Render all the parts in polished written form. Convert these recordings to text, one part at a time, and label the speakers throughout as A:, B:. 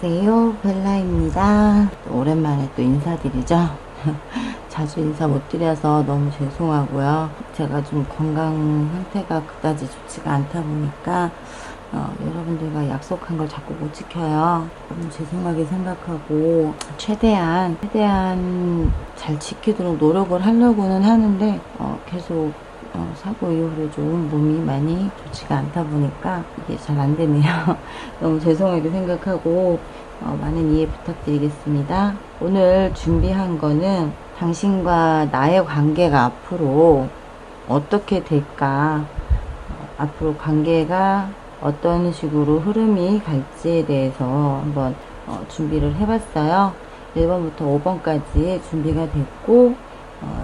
A: 안녕하세요, 벨라입니다. 오랜만에 또 인사드리죠. 자주 인사 못 드려서 너무 죄송하고요. 제가 좀 건강 상태가 그다지 좋지가 않다 보니까 여러분들과 약속한 걸 자꾸 못 지켜요. 너무 죄송하게 생각하고 최대한 잘 지키도록 노력을 하려고는 하는데 계속 사고 이후로 좀 몸이 많이 좋지가 않다 보니까 이게 잘 안 되네요. 너무 죄송하게 생각하고 많은 이해 부탁드리겠습니다. 오늘 준비한 거는 당신과 나의 관계가 앞으로 어떻게 될까, 앞으로 관계가 어떤 식으로 흐름이 갈지에 대해서 한번 준비를 해봤어요. 1번부터 5번까지 준비가 됐고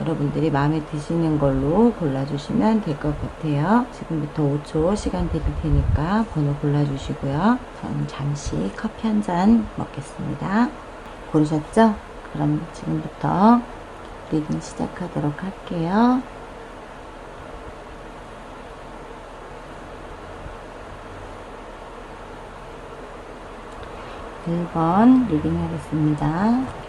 A: 여러분들이 마음에 드시는 걸로 골라주시면 될 것 같아요. 지금부터 5초 시간 드릴 테니까 번호 골라주시고요. 저는 잠시 커피 한 잔 먹겠습니다. 고르셨죠? 그럼 지금부터 리딩 시작하도록 할게요. 1번 리딩 하겠습니다.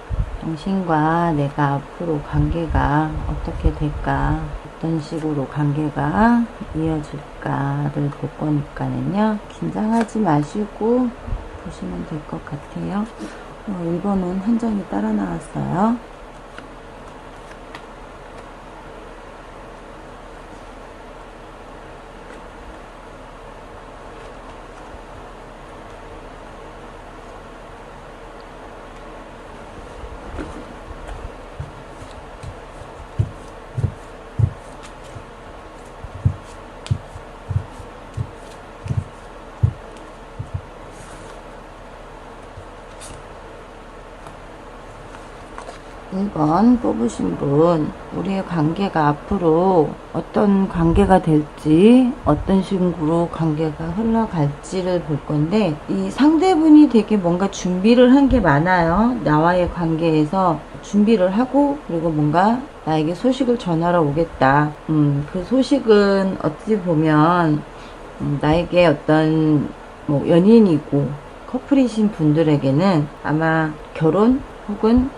A: 당신과 내가 앞으로 관계가 어떻게 될까, 어떤 식으로 관계가 이어질까를 볼 거니까는요, 긴장하지 마시고 보시면 될 것 같아요. 1번은 한 장이 따라 나왔어요. 일 번 뽑으신 분, 우리의 관계가 앞으로 어떤 관계가 될지, 어떤 식으로 관계가 흘러갈지를 볼 건데, 이 상대분이 되게 뭔가 준비를 한 게 많아요. 나와의 관계에서 준비를 하고, 그리고 뭔가 나에게 소식을 전하러 오겠다. 그 소식은 어찌 보면 나에게 어떤 연인이고 커플이신 분들에게는 아마 결혼 혹은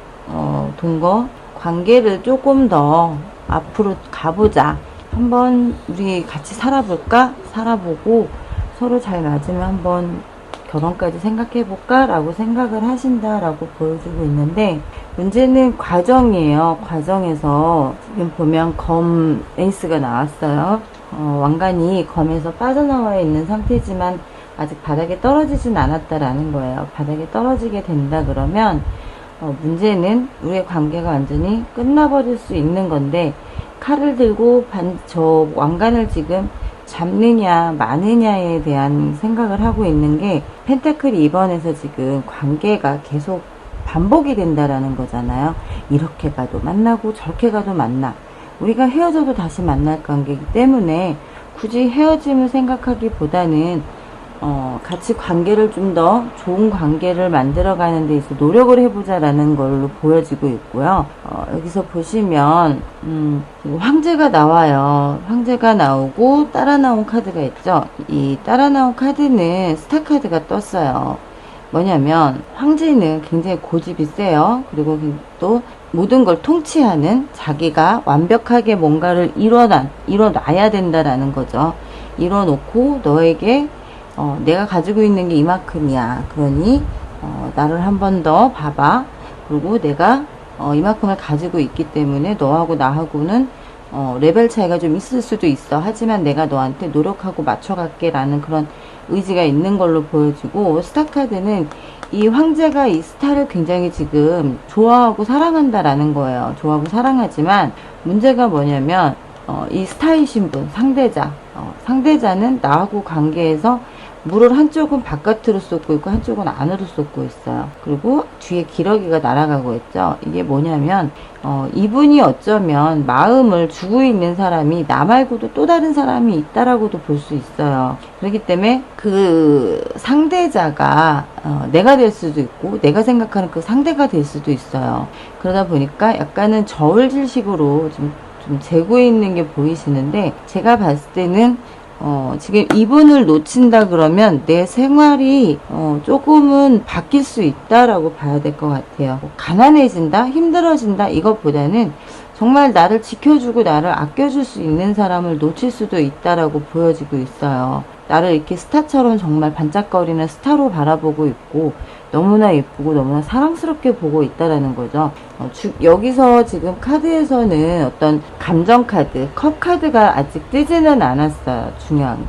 A: 동거 관계를 조금 더 앞으로 가보자, 한번 우리 같이 살아볼까, 살아보고 서로 잘 맞으면 한번 결혼까지 생각해볼까 라고 생각을 하신다라고 보여주고 있는데, 문제는 과정이에요. 과정에서 지금 보면 검 에이스가 나왔어요. 왕관이 검에서 빠져나와 있는 상태지만 아직 바닥에 떨어지진 않았다라는 거예요. 바닥에 떨어지게 된다 그러면 문제는 우리의 관계가 완전히 끝나버릴 수 있는 건데, 칼을 들고 저 왕관을 지금 잡느냐 마느냐에 대한 생각을 하고 있는 게, 펜타클 2번에서 지금 관계가 계속 반복이 된다라는 거잖아요. 이렇게 가도 만나고 저렇게 가도 만나, 우리가 헤어져도 다시 만날 관계이기 때문에 굳이 헤어짐을 생각하기보다는 같이 관계를 좀 더 좋은 관계를 만들어가는 데 있어 노력을 해보자라는 걸로 보여지고 있고요. 여기서 보시면 황제가 나와요. 황제가 나오고 따라 나온 카드가 있죠. 이 따라 나온 카드는 스타 카드가 떴어요. 뭐냐면 황제는 굉장히 고집이 세요. 그리고 또 모든 걸 통치하는, 자기가 완벽하게 뭔가를 이뤄놔야 된다라는 거죠. 이뤄놓고 너에게 내가 가지고 있는 게 이만큼이야. 그러니 나를 한 번 더 봐봐. 그리고 내가 이만큼을 가지고 있기 때문에 너하고 나하고는 레벨 차이가 좀 있을 수도 있어. 하지만 내가 너한테 노력하고 맞춰갈게 라는 그런 의지가 있는 걸로 보여지고, 스타카드는 이 황제가 이 스타를 굉장히 지금 좋아하고 사랑한다라는 거예요. 좋아하고 사랑하지만 문제가 뭐냐면 이 스타이신 분, 상대자는 나하고 관계에서 물을 한쪽은 바깥으로 쏟고 있고 한쪽은 안으로 쏟고 있어요. 그리고 뒤에 기러기가 날아가고 있죠. 이게 뭐냐면 이분이 어쩌면 마음을 주고 있는 사람이 나 말고도 또 다른 사람이 있다라고도 볼 수 있어요. 그렇기 때문에 그 상대자가 내가 될 수도 있고, 내가 생각하는 그 상대가 될 수도 있어요. 그러다 보니까 약간은 저울질식으로 좀 재고 있는 게 보이시는데, 제가 봤을 때는 지금 이분을 놓친다 그러면 내 생활이 조금은 바뀔 수 있다라고 봐야 될 것 같아요. 가난해진다, 힘들어진다 이것보다는 정말 나를 지켜주고 나를 아껴줄 수 있는 사람을 놓칠 수도 있다라고 보여지고 있어요. 나를 이렇게 스타처럼 정말 반짝거리는 스타로 바라보고 있고 너무나 예쁘고 너무나 사랑스럽게 보고 있다라는 거죠. 여기서 지금 카드에서는 어떤 감정 카드, 컵 카드가 아직 뜨지는 않았어요. 중요한 게.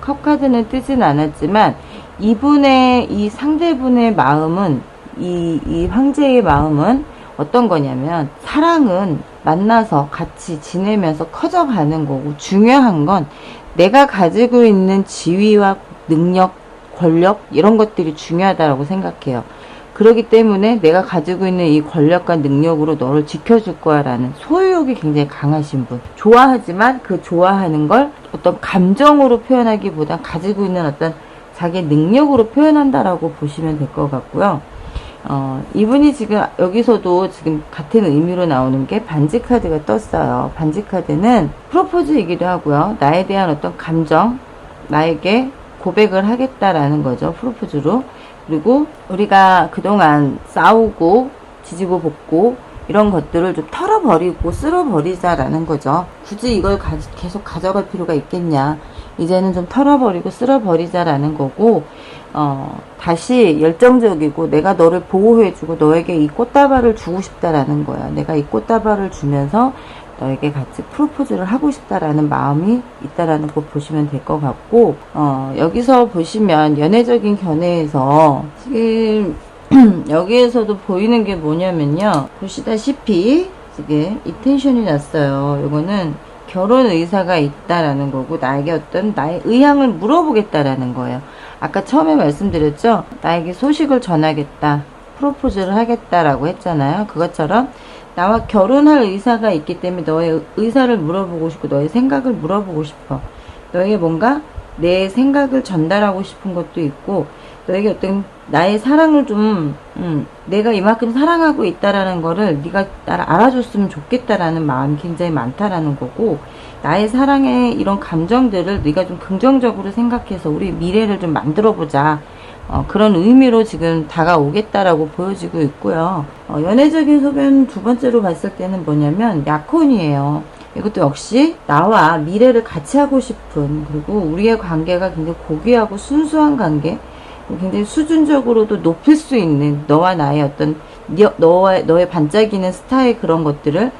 A: 컵 카드는 뜨진 않았지만 이분의, 이 상대분의 마음은, 이 황제의 마음은 어떤 거냐면 사랑은 만나서 같이 지내면서 커져가는 거고 중요한 건 내가 가지고 있는 지위와 능력, 권력 이런 것들이 중요하다고 생각해요. 그렇기 때문에 내가 가지고 있는 이 권력과 능력으로 너를 지켜줄 거야 라는 소유욕이 굉장히 강하신 분. 좋아하지만 그 좋아하는 걸 어떤 감정으로 표현하기보다 가지고 있는 어떤 자기의 능력으로 표현한다라고 보시면 될 것 같고요. 이분이 지금 여기서도 지금 같은 의미로 나오는 게 반지 카드가 떴어요. 반지 카드는 프로포즈이기도 하고요. 나에 대한 어떤 감정, 나에게 고백을 하겠다라는 거죠. 프로포즈로. 그리고 우리가 그동안 싸우고 지지고 볶고 이런 것들을 좀 털어버리고 쓸어버리자라는 거죠. 굳이 이걸 계속 가져갈 필요가 있겠냐. 이제는 좀 털어버리고 쓸어버리자라는 거고, 다시 열정적이고 내가 너를 보호해주고 너에게 이 꽃다발을 주고 싶다라는 거야. 내가 이 꽃다발을 주면서 너에게 같이 프로포즈를 하고 싶다라는 마음이 있다라는 거 보시면 될 것 같고, 여기서 보시면 연애적인 견해에서 지금 여기에서도 보이는 게 뭐냐면요. 보시다시피 지금 이 텐션이 났어요. 이거는 결혼 의사가 있다라는 거고 나에게 어떤 나의 의향을 물어보겠다라는 거예요. 아까 처음에 말씀드렸죠. 나에게 소식을 전하겠다. 프로포즈를 하겠다라고 했잖아요. 그것처럼 나와 결혼할 의사가 있기 때문에 너의 의사를 물어보고 싶고 너의 생각을 물어보고 싶어. 너에게 뭔가 내 생각을 전달하고 싶은 것도 있고 너에게 어떤 나의 사랑을 좀 내가 이만큼 사랑하고 있다라는 거를 네가 나를 알아줬으면 좋겠다라는 마음이 굉장히 많다라는 거고 나의 사랑의 이런 감정들을 네가 좀 긍정적으로 생각해서 우리 미래를 좀 만들어보자. 그런 의미로 지금 다가오겠다라고 보여지고 있고요. 연애적인 소변 두 번째로 봤을 때는 뭐냐면 약혼이에요. 이것도 역시 나와 미래를 같이 하고 싶은 그리고 우리의 관계가 굉장히 고귀하고 순수한 관계 굉장히 수준적으로도 높일 수 있는 너와 나의 어떤 너의 반짝이는 스타의 그런 것들을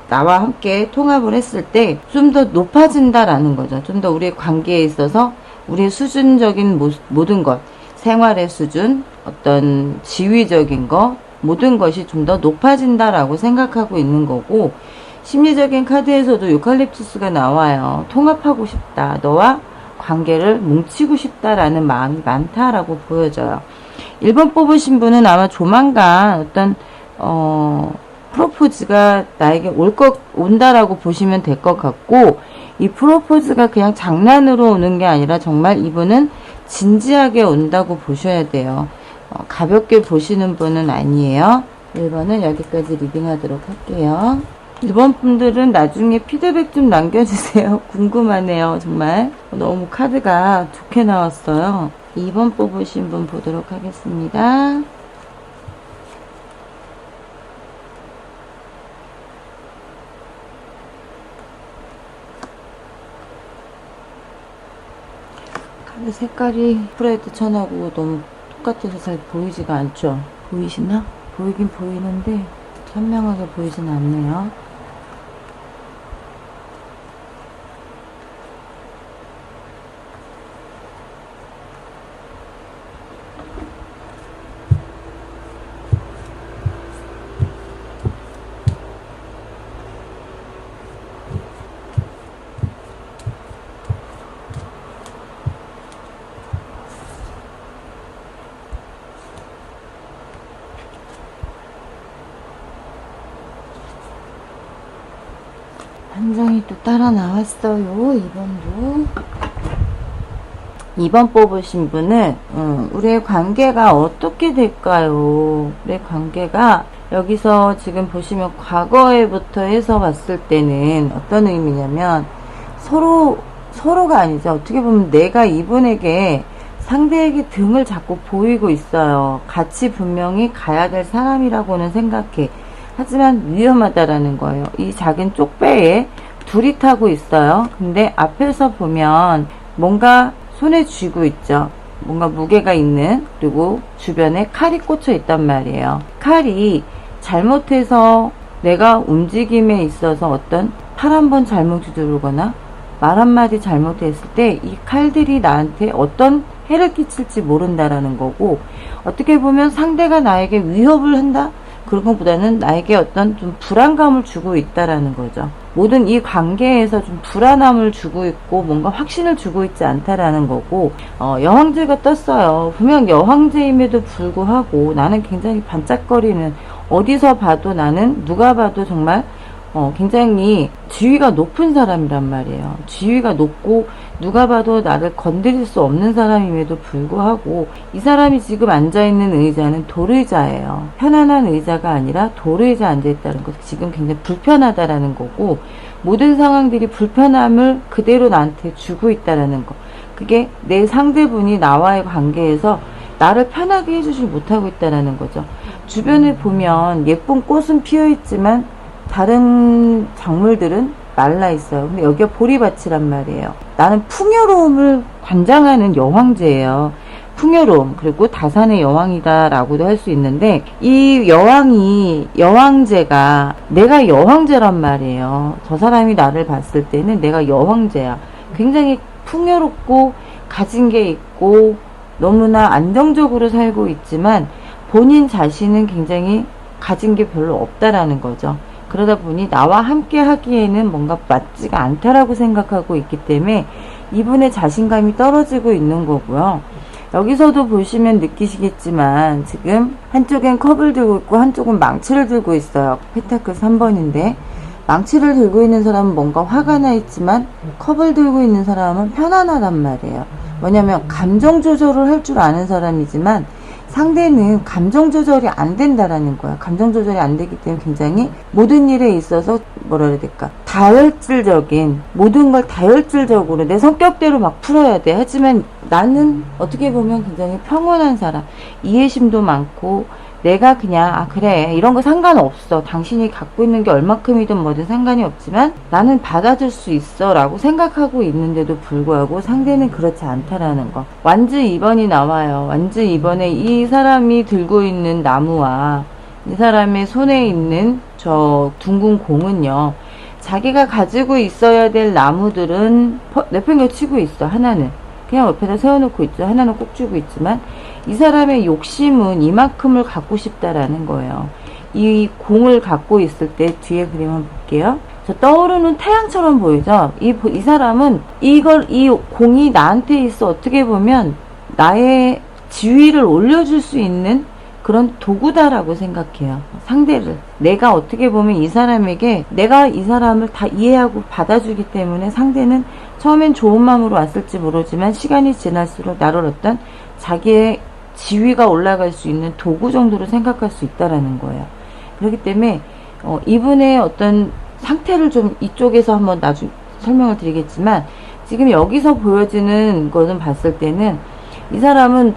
A: 나와 함께 통합을 했을 때 좀 더 높아진다라는 거죠. 좀 더 우리의 관계에 있어서 우리의 수준적인 모든 것, 생활의 수준, 어떤 지위적인 것, 모든 것이 좀 더 높아진다라고 생각하고 있는 거고 심리적인 카드에서도 유칼립투스가 나와요. 통합하고 싶다. 너와 관계를 뭉치고 싶다라는 마음이 많다라고 보여져요. 1번 뽑으신 분은 아마 조만간 어떤 프로포즈가 나에게 온다라고 보시면 될 것 같고 이 프로포즈가 그냥 장난으로 오는 게 아니라 정말 이분은 진지하게 온다고 보셔야 돼요. 가볍게 보시는 분은 아니에요. 1번은 여기까지 리딩하도록 할게요. 1번 분들은 나중에 피드백 좀 남겨주세요. 궁금하네요. 정말 너무 카드가 좋게 나왔어요. 2번 뽑으신 분 보도록 하겠습니다. 카드 색깔이 프레드 천하고 너무 똑같아서 잘 보이지가 않죠. 보이시나? 보이긴 보이는데 선명하게 보이진 않네요. 한 장이 또 따라 나왔어요. 2번도. 2번 뽑으신 분은 우리의 관계가 어떻게 될까요? 우리의 관계가 여기서 지금 보시면 과거에부터 해서 봤을 때는 어떤 의미냐면 서로 서로가 아니죠. 어떻게 보면 내가 이분에게 상대에게 등을 자꾸 보이고 있어요. 같이 분명히 가야 될 사람이라고는 생각해. 하지만 위험하다라는 거예요. 이 작은 쪽배에 둘이 타고 있어요. 근데 앞에서 보면 뭔가 손에 쥐고 있죠. 뭔가 무게가 있는, 그리고 주변에 칼이 꽂혀 있단 말이에요. 칼이 잘못해서 내가 움직임에 있어서 어떤 팔 한 번 잘못 휘두르거나 말 한마디 잘못했을 때 이 칼들이 나한테 어떤 해를 끼칠지 모른다라는 거고, 어떻게 보면 상대가 나에게 위협을 한다? 그런 것보다는 나에게 어떤 좀 불안감을 주고 있다라는 거죠. 모든 이 관계에서 좀 불안함을 주고 있고 뭔가 확신을 주고 있지 않다라는 거고, 여왕제가 떴어요. 분명 여왕제임에도 불구하고 나는 굉장히 반짝거리는, 어디서 봐도 나는 누가 봐도 정말 굉장히 지위가 높은 사람이란 말이에요. 지위가 높고 누가 봐도 나를 건드릴 수 없는 사람임에도 불구하고 이 사람이 지금 앉아있는 의자는 돌의자예요. 편안한 의자가 아니라 돌의자 앉아있다는 것, 지금 굉장히 불편하다라는 거고, 모든 상황들이 불편함을 그대로 나한테 주고 있다라는 거, 그게 내 상대분이 나와의 관계에서 나를 편하게 해주지 못하고 있다라는 거죠. 주변에 보면 예쁜 꽃은 피어있지만 다른 작물들은 말라 있어요. 근데 여기가 보리밭이란 말이에요. 나는 풍요로움을 관장하는 여왕제예요. 풍요로움, 그리고 다산의 여왕이다 라고도 할 수 있는데, 이 여왕제가 내가 여왕제란 말이에요. 저 사람이 나를 봤을 때는 내가 여왕제야. 굉장히 풍요롭고 가진 게 있고 너무나 안정적으로 살고 있지만 본인 자신은 굉장히 가진 게 별로 없다라는 거죠. 그러다 보니 나와 함께 하기에는 뭔가 맞지가 않다라고 생각하고 있기 때문에 이분의 자신감이 떨어지고 있는 거고요. 여기서도 보시면 느끼시겠지만 지금 한쪽엔 컵을 들고 있고 한쪽은 망치를 들고 있어요. 펜타클 3번인데 망치를 들고 있는 사람은 뭔가 화가 나 있지만 컵을 들고 있는 사람은 편안하단 말이에요. 뭐냐면 감정 조절을 할 줄 아는 사람이지만 상대는 감정 조절이 안 된다라는 거야. 감정 조절이 안 되기 때문에 굉장히 모든 일에 있어서 뭐라 해야 될까, 다혈질적인, 모든 걸 다혈질적으로 내 성격대로 막 풀어야 돼. 하지만 나는 어떻게 보면 굉장히 평온한 사람, 이해심도 많고, 내가 그냥 그래 이런 거 상관없어, 당신이 갖고 있는 게 얼마큼이든 뭐든 상관이 없지만 나는 받아줄 수 있어 라고 생각하고 있는데도 불구하고 상대는 그렇지 않다라는 거. 완즈 2번이 나와요. 완즈 2번에 이 사람이 들고 있는 나무와 이 사람의 손에 있는 저 둥근 공은요, 자기가 가지고 있어야 될 나무들은 내팽개치고 있어. 하나는 그냥 옆에다 세워놓고 있죠. 하나는 꼭 쥐고 있지만 이 사람의 욕심은 이만큼을 갖고 싶다라는 거예요. 이 공을 갖고 있을 때 뒤에 그림 한번 볼게요. 저 떠오르는 태양처럼 보이죠? 이 사람은 이 공이 나한테 있어 어떻게 보면 나의 지위를 올려줄 수 있는 그런 도구다라고 생각해요. 상대를. 내가 어떻게 보면 이 사람에게 내가 이 사람을 다 이해하고 받아주기 때문에 상대는 처음엔 좋은 마음으로 왔을지 모르지만 시간이 지날수록 나를 어떤 자기의 지위가 올라갈 수 있는 도구 정도로 생각할 수 있다라는 거예요. 그렇기 때문에 이분의 어떤 상태를 좀 이쪽에서 한번 나중에 설명을 드리겠지만, 지금 여기서 보여지는 것은 봤을 때는 이 사람은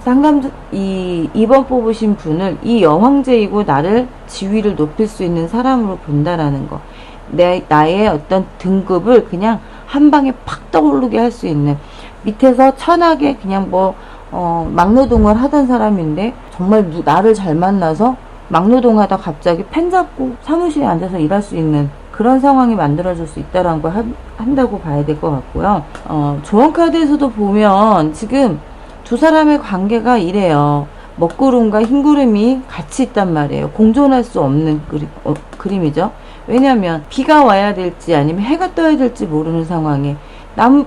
A: 이 2번 뽑으신 분을 이 여왕제이고 나를 지위를 높일 수 있는 사람으로 본다라는 거. 나의 어떤 등급을 그냥 한 방에 팍 떠오르게 할 수 있는, 밑에서 천하게 그냥 막노동을 하던 사람인데 정말 나를 잘 만나서 막노동하다 갑자기 펜 잡고 사무실에 앉아서 일할 수 있는 그런 상황이 만들어질 수 있다라는 걸 한다고 봐야 될 것 같고요. 조언 카드에서도 보면 지금 두 사람의 관계가 이래요. 먹구름과 흰구름이 같이 있단 말이에요. 공존할 수 없는 그림이죠. 왜냐하면 비가 와야 될지 아니면 해가 떠야 될지 모르는 상황에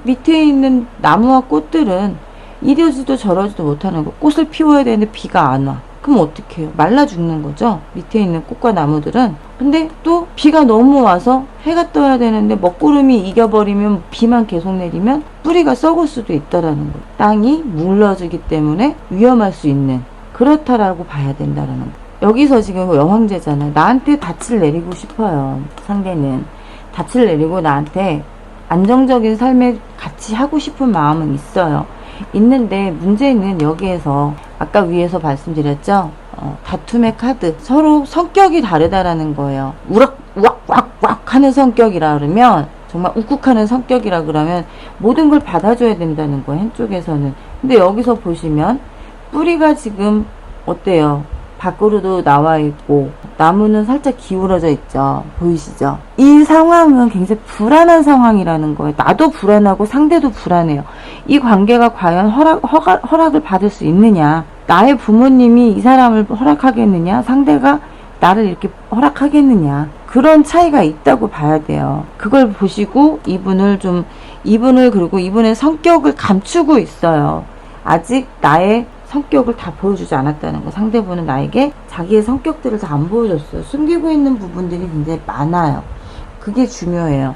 A: 밑에 있는 나무와 꽃들은 이러지도 저러지도 못하는 거. 꽃을 피워야 되는데 비가 안 와. 그럼 어떻게 해요? 말라 죽는 거죠. 밑에 있는 꽃과 나무들은. 근데 또 비가 너무 와서 해가 떠야 되는데 먹구름이 이겨버리면, 비만 계속 내리면 뿌리가 썩을 수도 있다라는 거예요. 땅이 물러지기 때문에 위험할 수 있는, 그렇다라고 봐야 된다라는 거예요. 여기서 지금 여왕제잖아요. 나한테 닻을 내리고 싶어요. 상대는 닻을 내리고 나한테 안정적인 삶의 같이 하고 싶은 마음은 있어요. 있는데 문제는 여기에서 아까 위에서 말씀드렸죠. 다툼의 카드. 서로 성격이 다르다라는 거예요. 우락우락우락 하는 성격이라 그러면, 정말 욱욱하는 성격이라 그러면 모든 걸 받아줘야 된다는 거예요. 한쪽에서는. 근데 여기서 보시면 뿌리가 지금 어때요? 밖으로도 나와 있고 나무는 살짝 기울어져 있죠. 보이시죠? 이 상황은 굉장히 불안한 상황이라는 거예요. 나도 불안하고 상대도 불안해요. 이 관계가 과연 허락을 받을 수 있느냐? 나의 부모님이 이 사람을 허락하겠느냐? 상대가 나를 이렇게 허락하겠느냐? 그런 차이가 있다고 봐야 돼요. 그걸 보시고 그리고 이분의 성격을 감추고 있어요. 아직 나의 성격을 다 보여주지 않았다는 거. 상대분은 나에게 자기의 성격들을 다 안 보여줬어요. 숨기고 있는 부분들이 굉장히 많아요. 그게 중요해요.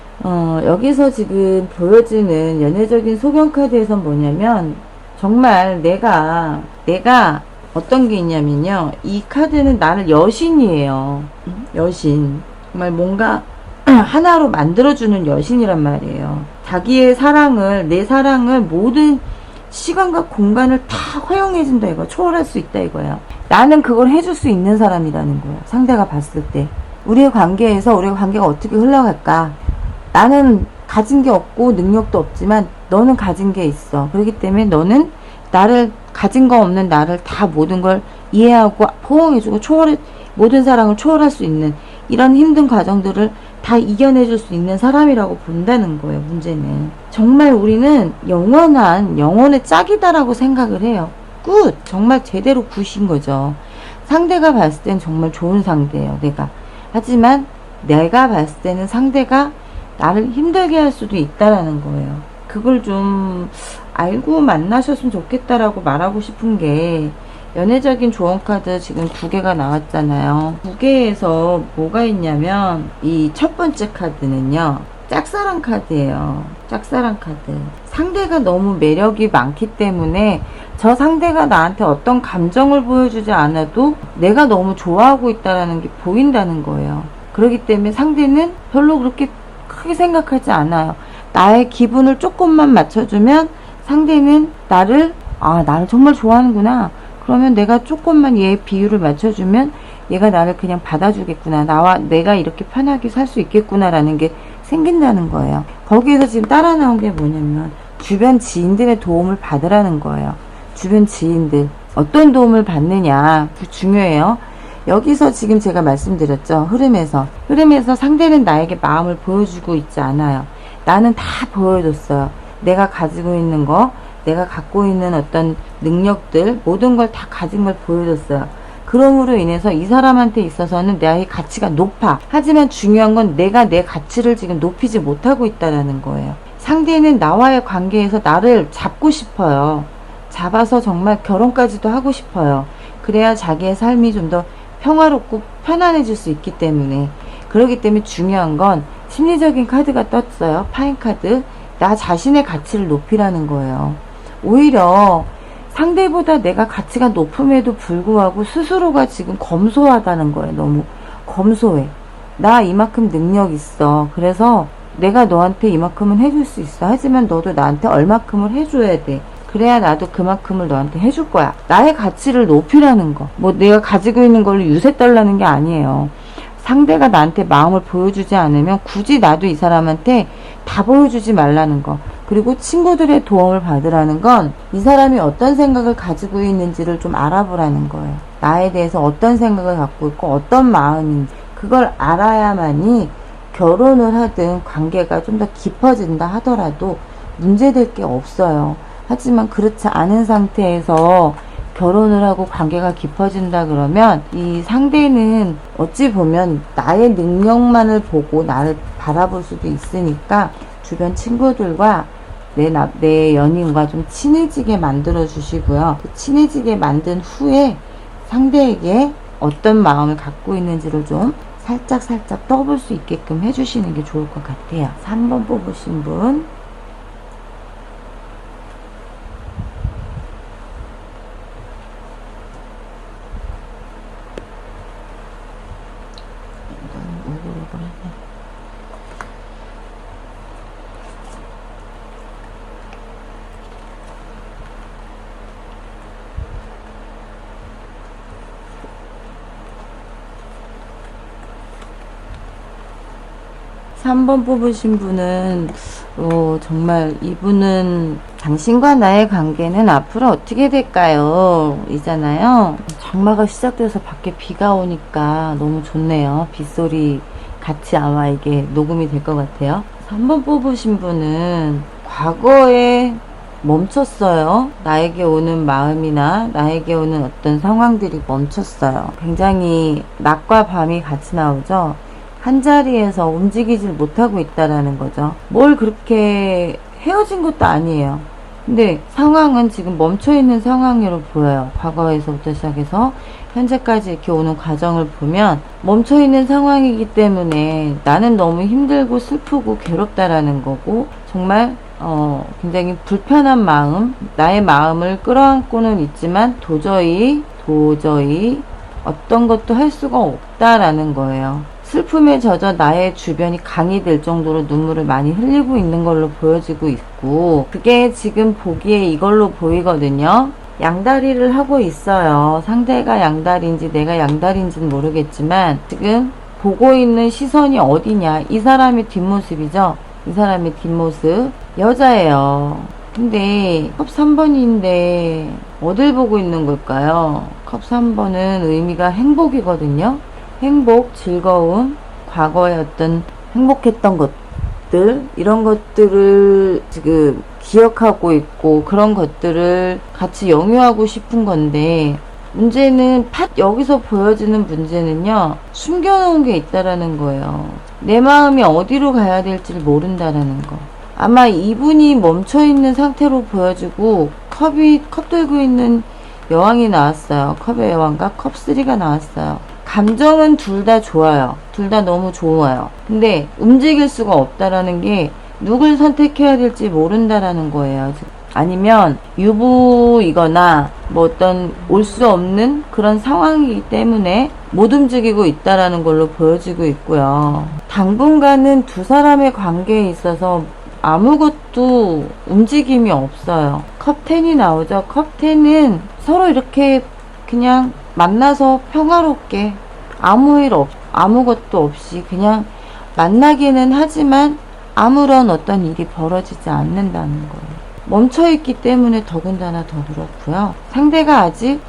A: 여기서 지금 보여지는 연애적인 소견 카드에선 뭐냐면, 정말 내가 어떤 게 있냐면요. 이 카드는 나를 여신이에요. 여신. 정말 뭔가 하나로 만들어주는 여신이란 말이에요. 자기의 사랑을, 내 사랑을 모든 시간과 공간을 다 허용해준다 이거. 초월할 수 있다 이거야. 나는 그걸 해줄 수 있는 사람이라는 거야. 상대가 봤을 때. 우리의 관계가 어떻게 흘러갈까? 나는 가진 게 없고 능력도 없지만 너는 가진 게 있어. 그렇기 때문에 너는 가진 거 없는 나를 다 모든 걸 이해하고 포옹해주고 모든 사랑을 초월할 수 있는 이런 힘든 과정들을 다 이겨내줄 수 있는 사람이라고 본다는 거예요. 문제는 정말 우리는 영혼의 짝이다라고 생각을 해요. 굿! 정말 제대로 굿인 거죠. 상대가 봤을 땐 정말 좋은 상대예요. 하지만 내가 봤을 때는 상대가 나를 힘들게 할 수도 있다라는 거예요. 그걸 좀 알고 만나셨으면 좋겠다라고 말하고 싶은 게, 연애적인 조언 카드 지금 2개가 나왔잖아요. 2개에서 뭐가 있냐면, 이 첫 번째 카드는요, 짝사랑 카드예요. 짝사랑 카드. 상대가 너무 매력이 많기 때문에 저 상대가 나한테 어떤 감정을 보여주지 않아도 내가 너무 좋아하고 있다는 게 보인다는 거예요. 그렇기 때문에 상대는 별로 그렇게 크게 생각하지 않아요. 나의 기분을 조금만 맞춰주면 상대는 나를 정말 좋아하는구나. 그러면 내가 조금만 얘의 비율을 맞춰주면 얘가 나를 그냥 받아주겠구나. 내가 이렇게 편하게 살 수 있겠구나라는 게 생긴다는 거예요. 거기에서 지금 따라 나온 게 뭐냐면, 주변 지인들의 도움을 받으라는 거예요. 주변 지인들. 어떤 도움을 받느냐. 그 중요해요. 여기서 지금 제가 말씀드렸죠. 흐름에서 상대는 나에게 마음을 보여주고 있지 않아요. 나는 다 보여줬어요. 내가 가지고 있는 거, 내가 갖고 있는 어떤 능력들, 모든 걸 다 가진 걸 보여줬어요. 그럼으로 인해서 이 사람한테 있어서는 나의 가치가 높아. 하지만 중요한 건 내가 내 가치를 지금 높이지 못하고 있다는 거예요. 상대는 나와의 관계에서 나를 잡고 싶어요. 잡아서 정말 결혼까지도 하고 싶어요. 그래야 자기의 삶이 좀 더 평화롭고 편안해질 수 있기 때문에. 그렇기 때문에 중요한 건 심리적인 카드가 떴어요. 파인 카드. 나 자신의 가치를 높이라는 거예요. 오히려 상대보다 내가 가치가 높음에도 불구하고 스스로가 지금 검소하다는 거예요. 너무 검소해. 나 이만큼 능력 있어. 그래서 내가 너한테 이만큼은 해줄 수 있어. 하지만 너도 나한테 얼마큼을 해줘야 돼. 그래야 나도 그만큼을 너한테 해줄 거야. 나의 가치를 높이라는 거. 내가 가지고 있는 걸로 유세 떨라는 게 아니에요. 상대가 나한테 마음을 보여주지 않으면 굳이 나도 이 사람한테 다 보여주지 말라는 거. 그리고 친구들의 도움을 받으라는 건 이 사람이 어떤 생각을 가지고 있는지를 좀 알아보라는 거예요. 나에 대해서 어떤 생각을 갖고 있고 어떤 마음인지 그걸 알아야만이 결혼을 하든 관계가 좀 더 깊어진다 하더라도 문제될 게 없어요. 하지만 그렇지 않은 상태에서 결혼을 하고 관계가 깊어진다 그러면 이 상대는 어찌 보면 나의 능력만을 보고 나를 바라볼 수도 있으니까 주변 친구들과 내 연인과 좀 친해지게 만들어 주시고요. 친해지게 만든 후에 상대에게 어떤 마음을 갖고 있는지를 좀 살짝 떠볼 수 있게끔 해주시는 게 좋을 것 같아요. 3번 뽑으신 분. 3번 뽑으신 분은 정말 이분은 당신과 나의 관계는 앞으로 어떻게 될까요? 이잖아요. 장마가 시작돼서 밖에 비가 오니까 너무 좋네요. 빗소리 같이 아마 이게 녹음이 될 것 같아요. 3번 뽑으신 분은 과거에 멈췄어요. 나에게 오는 마음이나 나에게 오는 어떤 상황들이 멈췄어요. 굉장히 낮과 밤이 같이 나오죠. 한 자리에서 움직이질 못하고 있다라는 거죠. 뭘 그렇게 헤어진 것도 아니에요. 근데 상황은 지금 멈춰있는 상황으로 보여요. 과거에서부터 시작해서 현재까지 이렇게 오는 과정을 보면 멈춰있는 상황이기 때문에 나는 너무 힘들고 슬프고 괴롭다라는 거고, 정말 굉장히 불편한 마음, 나의 마음을 끌어안고는 있지만 도저히 어떤 것도 할 수가 없다라는 거예요. 슬픔에 젖어 나의 주변이 강이 될 정도로 눈물을 많이 흘리고 있는 걸로 보여지고 있고, 그게 지금 보기에 이걸로 보이거든요. 양다리를 하고 있어요. 상대가 양다리인지 내가 양다리인지는 모르겠지만 지금 보고 있는 시선이 어디냐, 이 사람의 뒷모습이죠. 이 사람의 뒷모습, 여자예요. 근데 컵 3번인데 어딜 보고 있는 걸까요? 컵 3번은 의미가 행복이거든요. 행복, 즐거움, 과거의 어떤 행복했던 것들, 이런 것들을 지금 기억하고 있고, 그런 것들을 같이 영유하고 싶은 건데, 문제는 여기서 보여지는 문제는요, 숨겨놓은 게 있다라는 거예요. 내 마음이 어디로 가야 될지를 모른다라는 거. 아마 이분이 멈춰있는 상태로 보여지고, 컵 들고 있는 여왕이 나왔어요. 컵의 여왕과 컵 3가 나왔어요. 감정은 둘 다 좋아요. 둘 다 너무 좋아요. 근데 움직일 수가 없다라는 게, 누굴 선택해야 될지 모른다라는 거예요. 아니면 유부이거나 뭐 어떤 올 수 없는 그런 상황이기 때문에 못 움직이고 있다라는 걸로 보여지고 있고요. 당분간은 두 사람의 관계에 있어서 아무것도 움직임이 없어요. 컵 10이 나오죠. 컵 10은 서로 이렇게 그냥 만나서 평화롭게 아무것도 없이 그냥 만나기는 하지만 아무런 어떤 일이 벌어지지 않는다는 거예요. 멈춰있기 때문에 더군다나 더 그렇고요.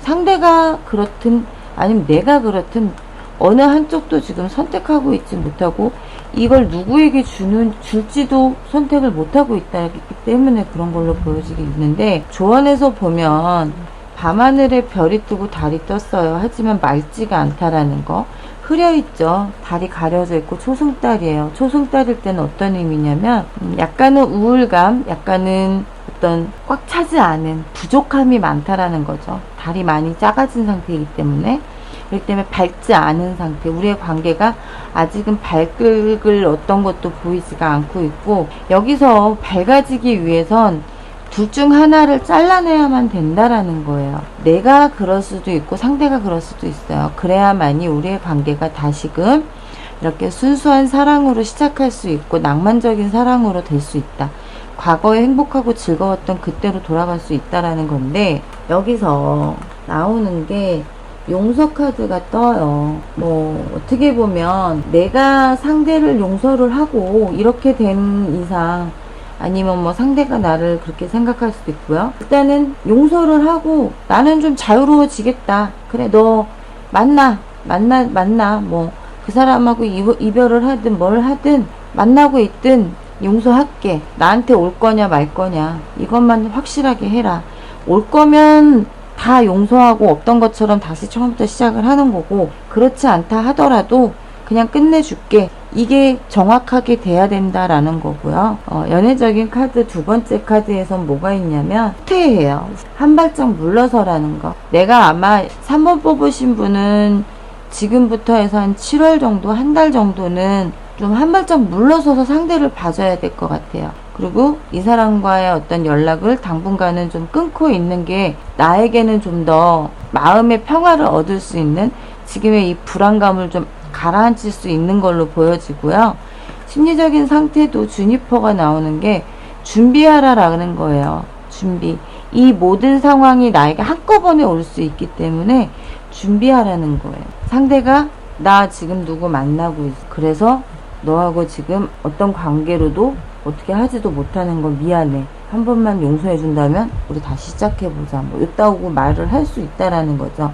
A: 상대가 그렇든 아니면 내가 그렇든 어느 한쪽도 지금 선택하고 있지 못하고, 이걸 누구에게 줄지도 선택을 못하고 있기 때문에 그런 걸로 보여지기 있는데, 조언에서 보면 밤하늘에 별이 뜨고 달이 떴어요. 하지만 맑지가 않다라는 거. 흐려있죠. 달이 가려져 있고 초승달이에요. 초승달일 때는 어떤 의미냐면 약간은 우울감, 약간은 어떤 꽉 차지 않은 부족함이 많다라는 거죠. 달이 많이 작아진 상태이기 때문에. 그렇기 때문에 밝지 않은 상태, 우리의 관계가 아직은 밝을 어떤 것도 보이지가 않고 있고, 여기서 밝아지기 위해선 둘 중 하나를 잘라내야만 된다라는 거예요. 내가 그럴 수도 있고 상대가 그럴 수도 있어요. 그래야만이 우리의 관계가 다시금 이렇게 순수한 사랑으로 시작할 수 있고 낭만적인 사랑으로 될 수 있다. 과거에 행복하고 즐거웠던 그때로 돌아갈 수 있다라는 건데, 여기서 나오는 게 용서 카드가 떠요. 뭐 어떻게 보면 내가 상대를 용서를 하고 이렇게 된 이상, 아니면 뭐 상대가 나를 그렇게 생각할 수도 있고요. 일단은 용서를 하고 나는 좀 자유로워지겠다. 그래, 너 만나. 뭐 그 사람하고 이별을 하든 뭘 하든 만나고 있든 용서할게. 나한테 올 거냐 말 거냐 이것만 확실하게 해라. 올 거면 다 용서하고 없던 것처럼 다시 처음부터 시작을 하는 거고, 그렇지 않다 하더라도 그냥 끝내줄게. 이게 정확하게 돼야 된다라는 거고요. 연애적인 카드 두 번째 카드에선 뭐가 있냐면 후퇴예요. 한 발짝 물러서라는 거. 내가 아마 3번 뽑으신 분은 지금부터 해서 한 7월 정도, 한 달 정도는 좀 한 발짝 물러서서 상대를 봐줘야 될 것 같아요. 그리고 이 사람과의 어떤 연락을 당분간은 좀 끊고 있는 게 나에게는 좀 더 마음의 평화를 얻을 수 있는, 지금의 이 불안감을 좀 가라앉힐 수 있는 걸로 보여지고요. 심리적인 상태도 주니퍼가 나오는 게 준비하라라는 거예요. 준비. 이 모든 상황이 나에게 한꺼번에 올 수 있기 때문에 준비하라는 거예요. 상대가 나 지금 누구 만나고 있어. 그래서 너하고 지금 어떤 관계로도 어떻게 하지도 못하는 거 미안해. 한 번만 용서해 준다면 우리 다시 시작해보자. 뭐 이따고 말을 할 수 있다라는 거죠.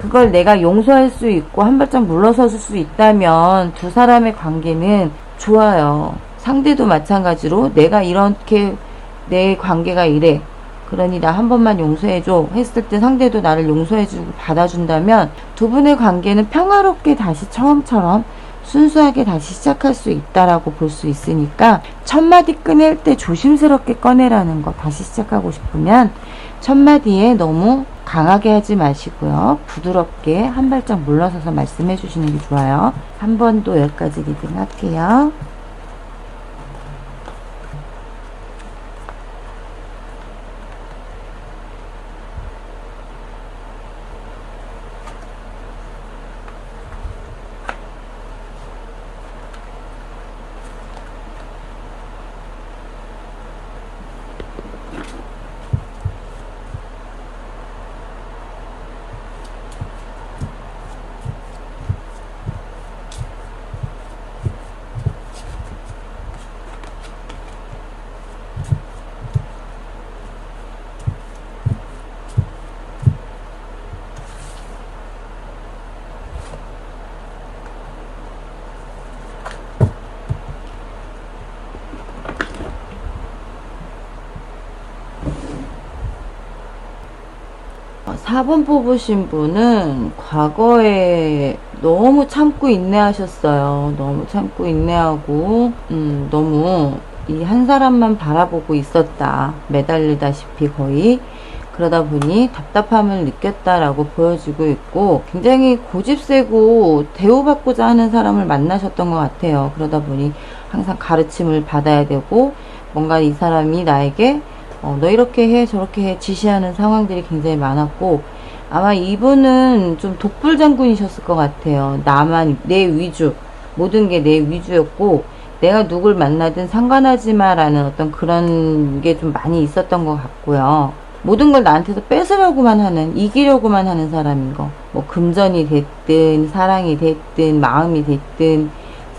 A: 그걸 내가 용서할 수 있고 한 발짝 물러설 수 있다면 두 사람의 관계는 좋아요. 상대도 마찬가지로 내가 이렇게 내 관계가 이래. 그러니 나 한 번만 용서해줘 했을 때 상대도 나를 용서해주고 받아준다면 두 분의 관계는 평화롭게 다시 처음처럼 순수하게 다시 시작할 수 있다라고 볼 수 있으니까 첫 마디 꺼낼 때 조심스럽게 꺼내라는 거. 다시 시작하고 싶으면 첫 마디에 너무 강하게 하지 마시고요. 부드럽게 한 발짝 물러서서 말씀해 주시는 게 좋아요. 한 번 더 여기까지 리딩 할게요. 4번 뽑으신 분은 과거에 너무 참고 인내하셨어요. 너무 참고 인내하고 너무 이 한 사람만 바라보고 있었다. 매달리다시피 거의. 그러다 보니 답답함을 느꼈다라고 보여지고 있고 굉장히 고집세고 대우받고자 하는 사람을 만나셨던 것 같아요. 그러다 보니 항상 가르침을 받아야 되고 뭔가 이 사람이 나에게 너 이렇게 해 저렇게 해 지시하는 상황들이 굉장히 많았고 아마 이분은 좀 독불장군이셨을 것 같아요. 나만 내 위주 모든 게 내 위주였고 내가 누굴 만나든 상관하지 마라는 어떤 그런 게 좀 많이 있었던 것 같고요. 모든 걸 나한테서 뺏으려고만 하는 이기려고만 하는 사람인 거. 뭐 금전이 됐든 사랑이 됐든 마음이 됐든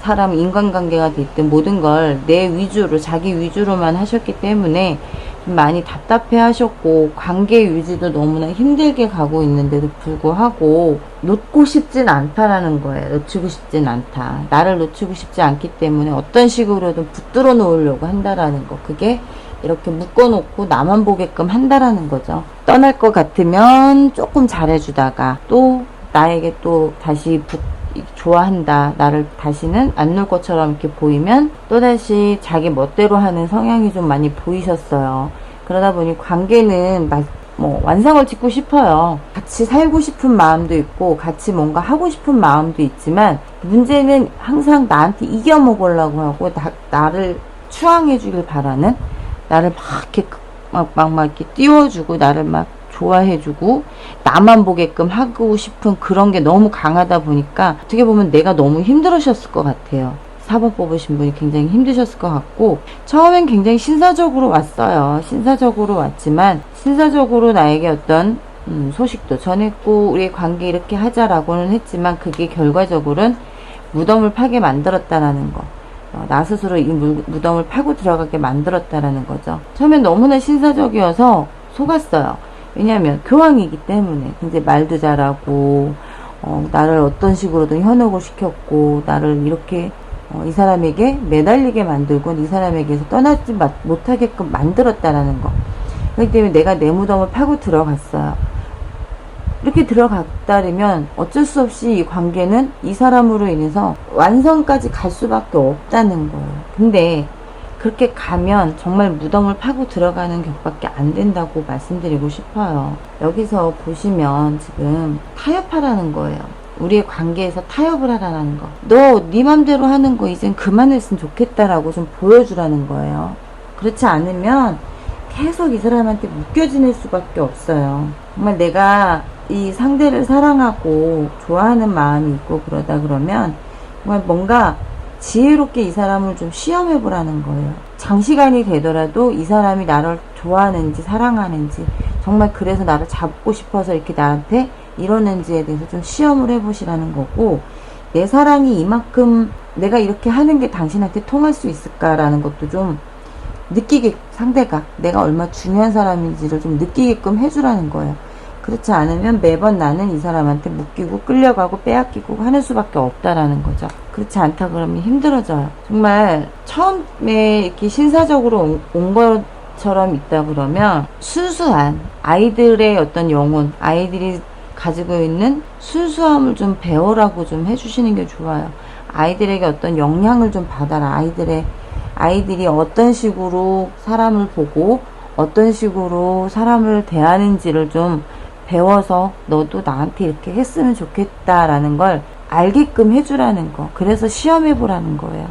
A: 사람 인간관계가 됐든 모든 걸 내 위주로 자기 위주로만 하셨기 때문에 좀 많이 답답해 하셨고 관계 유지도 너무나 힘들게 가고 있는데도 불구하고 놓고 싶진 않다라는 거예요. 놓치고 싶진 않다. 나를 놓치고 싶지 않기 때문에 어떤 식으로든 붙들어 놓으려고 한다라는 거. 그게 이렇게 묶어놓고 나만 보게끔 한다라는 거죠. 떠날 것 같으면 조금 잘해주다가 또 나에게 또 다시 좋아한다. 나를 다시는 안 놀 것처럼 이렇게 보이면 또다시 자기 멋대로 하는 성향이 좀 많이 보이셨어요. 그러다 보니 관계는 뭐 완성을 짓고 싶어요. 같이 살고 싶은 마음도 있고 같이 뭔가 하고 싶은 마음도 있지만 문제는 항상 나한테 이겨먹으려고 하고 나를 추앙해 주길 바라는 나를 막 이렇게 띄워주고 나를 막 좋아해주고 나만 보게끔 하고 싶은 그런 게 너무 강하다 보니까 어떻게 보면 내가 너무 힘들으셨을 것 같아요. 4번 뽑으신 분이 굉장히 힘드셨을 것 같고 처음엔 굉장히 신사적으로 왔어요. 신사적으로 왔지만 신사적으로 나에게 어떤 소식도 전했고 우리의 관계 이렇게 하자라고는 했지만 그게 결과적으로는 무덤을 파게 만들었다라는 거. 나 스스로 이 무덤을 파고 들어가게 만들었다라는 거죠. 처음엔 너무나 신사적이어서 속았어요. 왜냐하면 교황이기 때문에 굉장히 말도 잘하고 나를 어떤 식으로든 현혹을 시켰고 나를 이렇게 이 사람에게 매달리게 만들고 이 사람에게서 떠나지 못하게끔 만들었다라는 거. 그렇기 때문에 내가 내 무덤을 파고 들어갔어요. 이렇게 들어갔다면 어쩔 수 없이 이 관계는 이 사람으로 인해서 완성까지 갈 수밖에 없다는 거예요. 근데 그렇게 가면 정말 무덤을 파고 들어가는 격밖에 안 된다고 말씀드리고 싶어요. 여기서 보시면 지금 타협하라는 거예요. 우리의 관계에서 타협을 하라는 거. 너 네 맘대로 하는 거 이젠 그만했으면 좋겠다라고 좀 보여주라는 거예요. 그렇지 않으면 계속 이 사람한테 묶여 지낼 수밖에 없어요. 정말 내가 이 상대를 사랑하고 좋아하는 마음이 있고 그러다 그러면 정말 뭔가 지혜롭게 이 사람을 좀 시험해 보라는 거예요. 장시간이 되더라도 이 사람이 나를 좋아하는지 사랑하는지 정말 그래서 나를 잡고 싶어서 이렇게 나한테 이러는지에 대해서 좀 시험을 해보시라는 거고 내 사랑이 이만큼 내가 이렇게 하는 게 당신한테 통할 수 있을까라는 것도 좀 느끼게, 상대가 내가 얼마나 중요한 사람인지를 좀 느끼게끔 해주라는 거예요. 그렇지 않으면 매번 나는 이 사람한테 묶이고 끌려가고 빼앗기고 하는 수밖에 없다라는 거죠. 그렇지 않다 그러면 힘들어져요. 정말 처음에 이렇게 신사적으로 온 것처럼 있다 그러면 순수한 아이들의 어떤 영혼, 아이들이 가지고 있는 순수함을 좀 배우라고 좀 해주시는 게 좋아요. 아이들에게 어떤 영향을 좀 받아라. 아이들이 어떤 식으로 사람을 보고 어떤 식으로 사람을 대하는지를 좀 배워서 너도 나한테 이렇게 했으면 좋겠다라는 걸 알게끔 해주라는 거. 그래서 시험해보라는 거예요.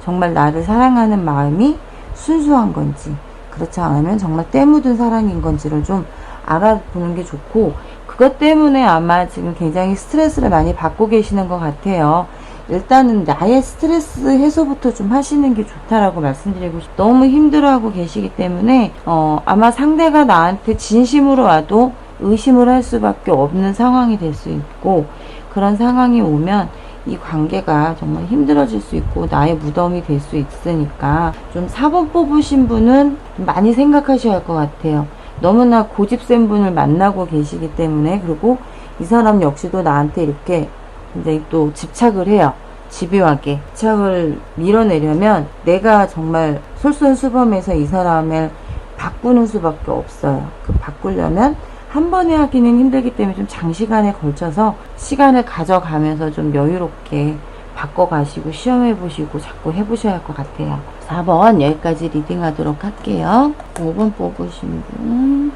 A: 정말 나를 사랑하는 마음이 순수한 건지, 그렇지 않으면 정말 때묻은 사랑인 건지를 좀 알아보는 게 좋고, 그것 때문에 아마 지금 굉장히 스트레스를 많이 받고 계시는 것 같아요. 일단은 나의 스트레스 해소부터 좀 하시는 게 좋다라고 말씀드리고 싶어요. 너무 힘들어하고 계시기 때문에 아마 상대가 나한테 진심으로 와도 의심을 할 수밖에 없는 상황이 될 수 있고, 그런 상황이 오면 이 관계가 정말 힘들어질 수 있고 나의 무덤이 될 수 있으니까 좀 4번 뽑으신 분은 많이 생각하셔야 할 것 같아요. 너무나 고집센 분을 만나고 계시기 때문에, 그리고 이 사람 역시도 나한테 이렇게 굉장히 또 집착을 해요. 집요하게 집착을 밀어내려면 내가 정말 솔선수범해서 이 사람을 바꾸는 수밖에 없어요. 그 바꾸려면 한 번에 하기는 힘들기 때문에 좀 장시간에 걸쳐서 시간을 가져가면서 좀 여유롭게 바꿔가시고 시험해보시고 자꾸 해보셔야 할 것 같아요. 4번 여기까지 리딩하도록 할게요. 5번 뽑으신 분,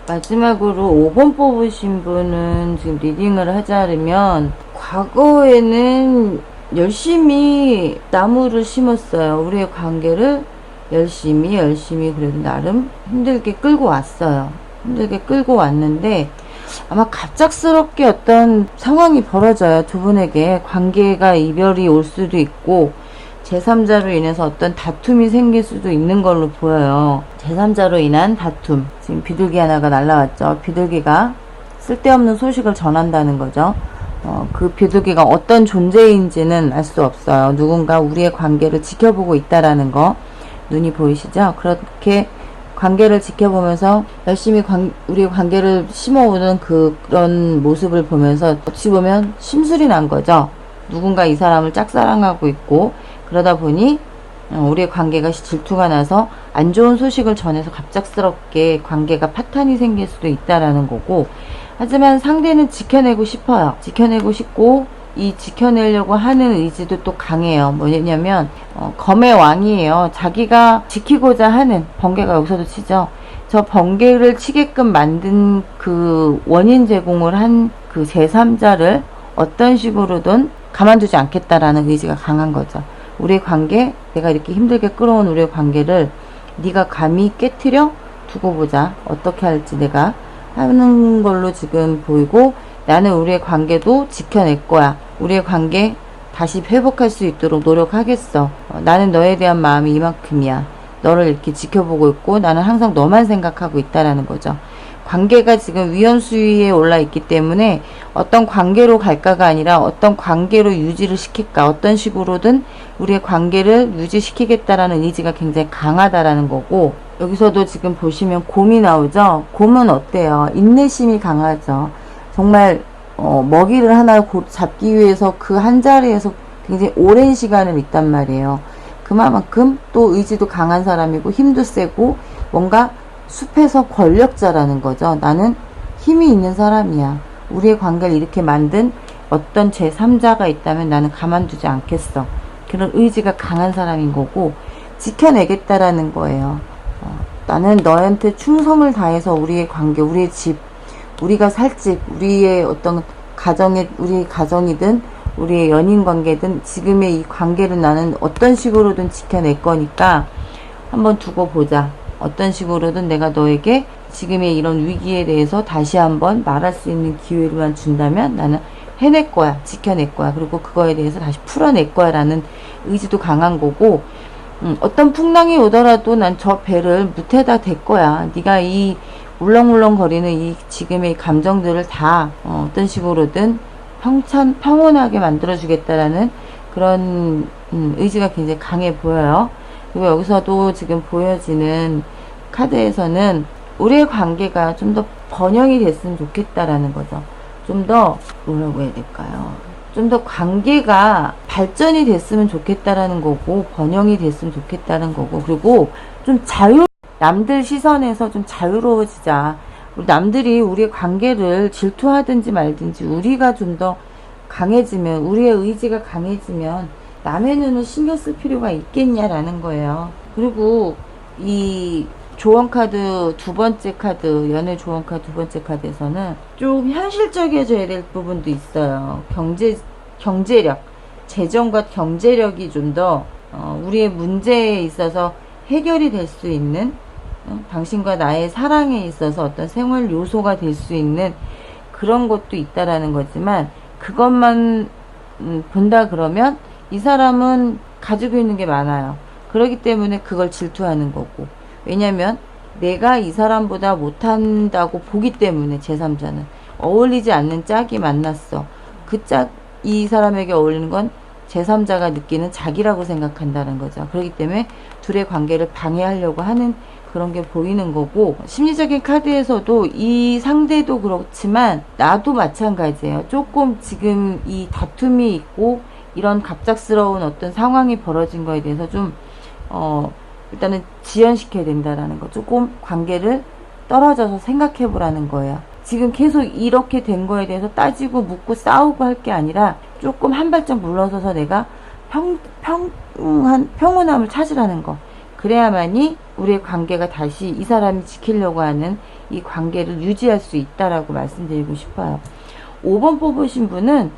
A: 마지막으로 5번 뽑으신 분은 지금 리딩을 하자면 과거에는 열심히 나무를 심었어요. 우리의 관계를 열심히 그래도 나름 힘들게 끌고 왔어요. 힘들게 끌고 왔는데 아마 갑작스럽게 어떤 상황이 벌어져요. 두 분에게 관계가 이별이 올 수도 있고 제3자로 인해서 어떤 다툼이 생길 수도 있는 걸로 보여요. 제3자로 인한 다툼. 지금 비둘기 하나가 날라왔죠. 비둘기가 쓸데없는 소식을 전한다는 거죠. 그 비둘기가 어떤 존재인지는 알 수 없어요. 누군가 우리의 관계를 지켜보고 있다라는 거 눈이 보이시죠? 그렇게 관계를 지켜보면서 열심히 우리의 관계를 심어오는 그런 모습을 보면서 어찌 보면 심술이 난 거죠. 누군가 이 사람을 짝사랑하고 있고, 그러다 보니 우리의 관계가 질투가 나서 안 좋은 소식을 전해서 갑작스럽게 관계가 파탄이 생길 수도 있다라는 거고, 하지만 상대는 지켜내고 싶어요. 지켜내고 싶고, 이 지켜내려고 하는 의지도 또 강해요. 뭐냐면 검의 왕이에요. 자기가 지키고자 하는, 번개가 여기서도 치죠. 저 번개를 치게끔 만든 그 원인 제공을 한 그 제3자를 어떤 식으로든 가만두지 않겠다라는 의지가 강한 거죠. 우리의 관계, 내가 이렇게 힘들게 끌어온 우리의 관계를 네가 감히 깨트려? 두고 보자. 어떻게 할지 내가 하는 걸로 지금 보이고, 나는 우리의 관계도 지켜낼 거야. 우리의 관계 다시 회복할 수 있도록 노력하겠어. 나는 너에 대한 마음이 이만큼이야. 너를 이렇게 지켜보고 있고 나는 항상 너만 생각하고 있다라는 거죠. 관계가 지금 위헌수위에 올라 있기 때문에 어떤 관계로 갈까가 아니라 어떤 관계로 유지를 시킬까, 어떤 식으로든 우리의 관계를 유지시키겠다라는 의지가 굉장히 강하다라는 거고, 여기서도 지금 보시면 곰이 나오죠. 곰은 어때요? 인내심이 강하죠. 정말 먹이를 하나 잡기 위해서 그 한 자리에서 굉장히 오랜 시간을 있단 말이에요. 그만큼 또 의지도 강한 사람이고 힘도 세고 뭔가 숲에서 권력자라는 거죠. 나는 힘이 있는 사람이야. 우리의 관계를 이렇게 만든 어떤 제3자가 있다면 나는 가만두지 않겠어. 그런 의지가 강한 사람인 거고, 지켜내겠다라는 거예요. 나는 너한테 충성을 다해서 우리의 관계, 우리의 집, 우리가 살 집, 우리의 어떤 우리의 가정이든 우리의 연인 관계든 지금의 이 관계를 나는 어떤 식으로든 지켜낼 거니까 한번 두고 보자. 어떤 식으로든 내가 너에게 지금의 이런 위기에 대해서 다시 한번 말할 수 있는 기회를만 준다면 나는 해낼 거야. 지켜낼 거야. 그리고 그거에 대해서 다시 풀어낼 거야 라는 의지도 강한 거고, 어떤 풍랑이 오더라도 난 저 배를 무태다 댈 거야. 네가 이 울렁울렁거리는 이 지금의 감정들을 다 어떤 식으로든 평온하게 만들어주겠다라는 그런 의지가 굉장히 강해 보여요. 그리고 여기서도 지금 보여지는 카드에서는 우리의 관계가 좀 더 번영이 됐으면 좋겠다라는 거죠. 좀 더 뭐라고 해야 될까요? 좀 더 관계가 발전이 됐으면 좋겠다라는 거고, 번영이 됐으면 좋겠다는 거고, 그리고 좀 남들 시선에서 좀 자유로워지자. 남들이 우리의 관계를 질투하든지 말든지 우리가 좀 더 강해지면, 우리의 의지가 강해지면 남의 눈을 신경 쓸 필요가 있겠냐라는 거예요. 그리고 이 조언카드 두 번째 카드, 연애 조언카드 두 번째 카드에서는 좀 현실적이어져야 될 부분도 있어요. 경제력, 재정과 경제력이 좀 더 우리의 문제에 있어서 해결이 될 수 있는, 당신과 나의 사랑에 있어서 어떤 생활 요소가 될 수 있는 그런 것도 있다라는 거지만, 그것만 본다 그러면 이 사람은 가지고 있는 게 많아요. 그렇기 때문에 그걸 질투하는 거고, 왜냐면 내가 이 사람보다 못한다고 보기 때문에 제3자는 어울리지 않는 짝이 만났어. 이 사람에게 어울리는 건 제3자가 느끼는 자기라고 생각한다는 거죠. 그렇기 때문에 둘의 관계를 방해하려고 하는 그런 게 보이는 거고, 심리적인 카드에서도 이 상대도 그렇지만 나도 마찬가지예요. 조금 지금 이 다툼이 있고 이런 갑작스러운 어떤 상황이 벌어진 거에 대해서 좀 일단은 지연시켜야 된다라는 거. 조금 관계를 떨어져서 생각해 보라는 거예요. 지금 계속 이렇게 된 거에 대해서 따지고 묻고 싸우고 할 게 아니라 조금 한 발짝 물러서서 내가 평온함을 찾으라는 거. 그래야만이 우리의 관계가 다시 이 사람이 지키려고 하는 이 관계를 유지할 수 있다라고 말씀드리고 싶어요. 5번 뽑으신 분은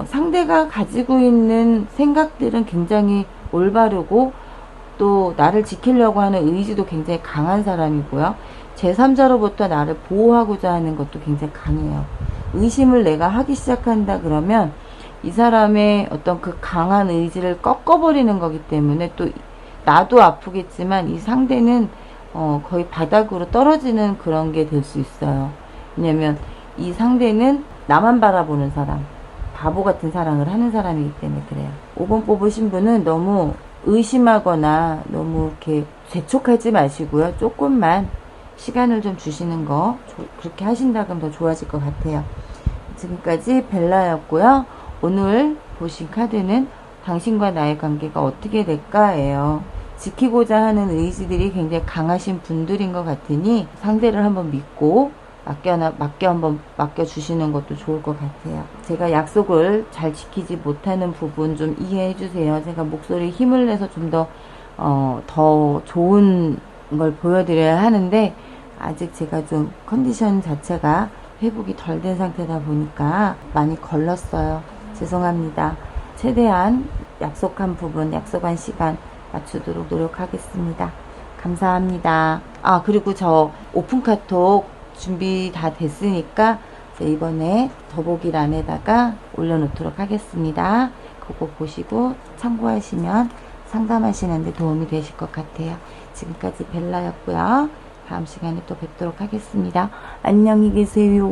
A: 상대가 가지고 있는 생각들은 굉장히 올바르고 또 나를 지키려고 하는 의지도 굉장히 강한 사람이고요. 제3자로부터 나를 보호하고자 하는 것도 굉장히 강해요. 의심을 내가 하기 시작한다 그러면 이 사람의 어떤 그 강한 의지를 꺾어버리는 거기 때문에 또 나도 아프겠지만 이 상대는 거의 바닥으로 떨어지는 그런 게 될 수 있어요. 왜냐면 이 상대는 나만 바라보는 사람, 바보 같은 사랑을 하는 사람이기 때문에 그래요. 5번 뽑으신 분은 너무 의심하거나 너무 이렇게 재촉하지 마시고요. 조금만 시간을 좀 주시는 거, 그렇게 하신다면 더 좋아질 것 같아요. 지금까지 벨라였고요. 오늘 보신 카드는 당신과 나의 관계가 어떻게 될까예요. 지키고자 하는 의지들이 굉장히 강하신 분들인 것 같으니 상대를 한번 믿고 맡겨주시는 것도 좋을 것 같아요. 제가 약속을 잘 지키지 못하는 부분 좀 이해해 주세요. 제가 목소리에 힘을 내서 좀 더 좋은 걸 보여드려야 하는데, 아직 제가 좀 컨디션 자체가 회복이 덜 된 상태다 보니까 많이 걸렸어요. 죄송합니다. 최대한 약속한 부분, 약속한 시간 맞추도록 노력하겠습니다. 감사합니다. 그리고 저 오픈 카톡 준비 다 됐으니까 이번에 더보기란에다가 올려놓도록 하겠습니다. 그거 보시고 참고하시면 상담하시는데 도움이 되실 것 같아요. 지금까지 벨라였고요. 다음 시간에 또 뵙도록 하겠습니다. 안녕히 계세요.